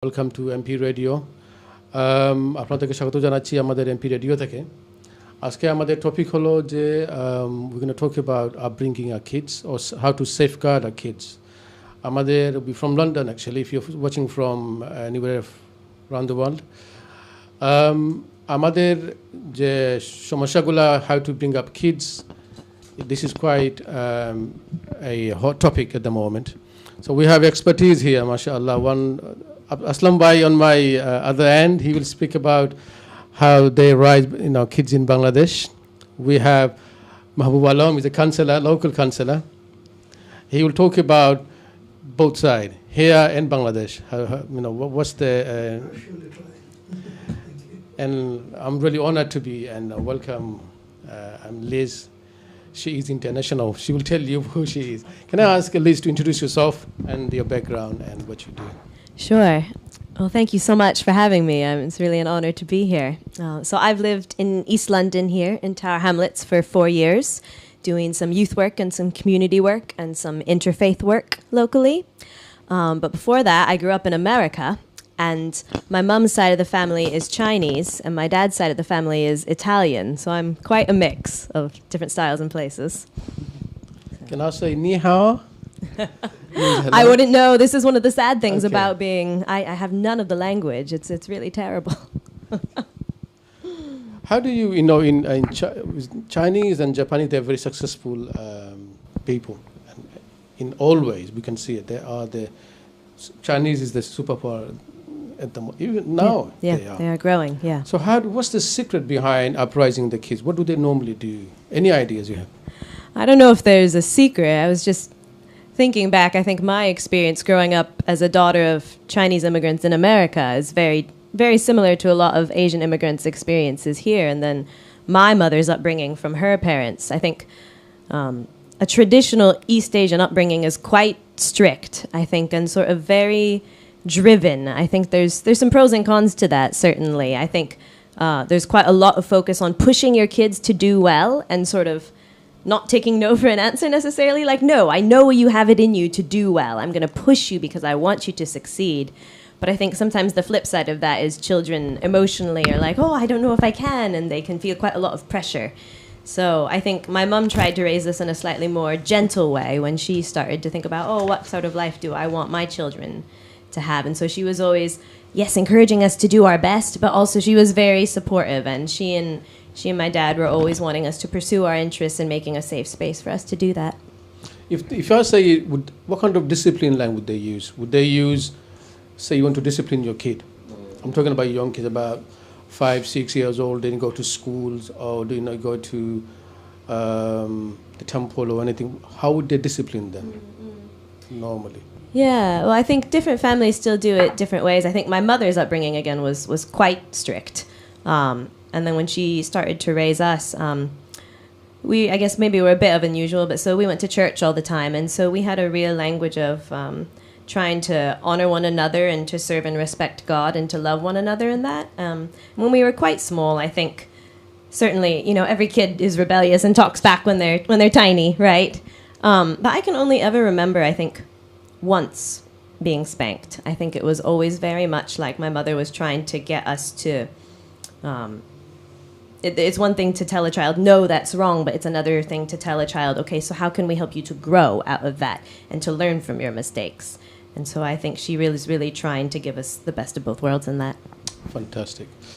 Welcome to MP Radio. আপনাদেরকে স্বাগত জানাচ্ছি আমাদের MP Radio থেকে। আজকে আমাদের টপিক হলো যে we're going to talk about upbringing our kids or how to safeguard our kids. আমাদের from London actually, if you're watching from anywhere around the world. আমাদের যে সমস্যাগুলো how to bring up kids, this is quite a hot topic at the moment. So we have expertise here, mashallah. One Aslam Bhai on my other end, he will speak about how they raise kids in Bangladesh. We have Mahbub Alam, he's a counselor, local counselor. He will talk about both sides, here and Bangladesh. What's the... and I'm really honored to be and welcome. I'm Liz. She is international. She will tell you who she is. Can I ask Liz to introduce yourself and your background and what you do? Sure. Well, thank you so much for having me. It's really an honor to be here. So I've lived in East London here in Tower Hamlets for 4 years, doing some youth work and some community work and some interfaith work locally. But before that, I grew up in America, and my mom's side of the family is Chinese, and my dad's side of the family is Italian. So I'm quite a mix of different styles and places. Can I say ni hao? I wouldn't know. This is one of the sad things about being... I have none of the language. It's really terrible. How do you, in Chinese and Japanese, they're very successful people. And in all ways, we can see it. Chinese is the superpower at the moment. Even now, they are growing, yeah. So what's the secret behind uprising the kids? What do they normally do? Any ideas you have? I don't know if there's a secret. I was just... thinking back, I think my experience growing up as a daughter of Chinese immigrants in America is very, very similar to a lot of Asian immigrants' experiences here. And then my mother's upbringing from her parents. I think a traditional East Asian upbringing is quite strict, I think, and sort of very driven. I think there's some pros and cons to that, certainly. I think there's quite a lot of focus on pushing your kids to do well and sort of not taking no for an answer necessarily. Like, no, I know you have it in you to do well. I'm going to push you because I want you to succeed. But I think sometimes the flip side of that is children emotionally are like, oh, I don't know if I can, and they can feel quite a lot of pressure. So I think my mum tried to raise us in a slightly more gentle way when she started to think about, oh, what sort of life do I want my children to have? And so she was always, yes, encouraging us to do our best, but also she was very supportive, and she and my dad were always wanting us to pursue our interests and making a safe space for us to do that. If I say, what kind of discipline line would they use? Would they use, say you want to discipline your kid? I'm talking about young kids, about 5, 6 years old, they didn't go to schools or they not go to the temple or anything. How would they discipline them normally? Yeah, well, I think different families still do it different ways. I think my mother's upbringing, again, was quite strict. And then when she started to raise us, I guess maybe we're a bit of unusual, but so we went to church all the time. And so we had a real language of trying to honor one another and to serve and respect God and to love one another in that. When we were quite small, I think certainly, every kid is rebellious and talks back when they're tiny, right? But I can only ever remember, I think, once being spanked. I think it was always very much like my mother was trying to get us to... it's one thing to tell a child, no, that's wrong, but it's another thing to tell a child, okay, so how can we help you to grow out of that and to learn from your mistakes? And so I think she is really trying to give us the best of both worlds in that. Fantastic.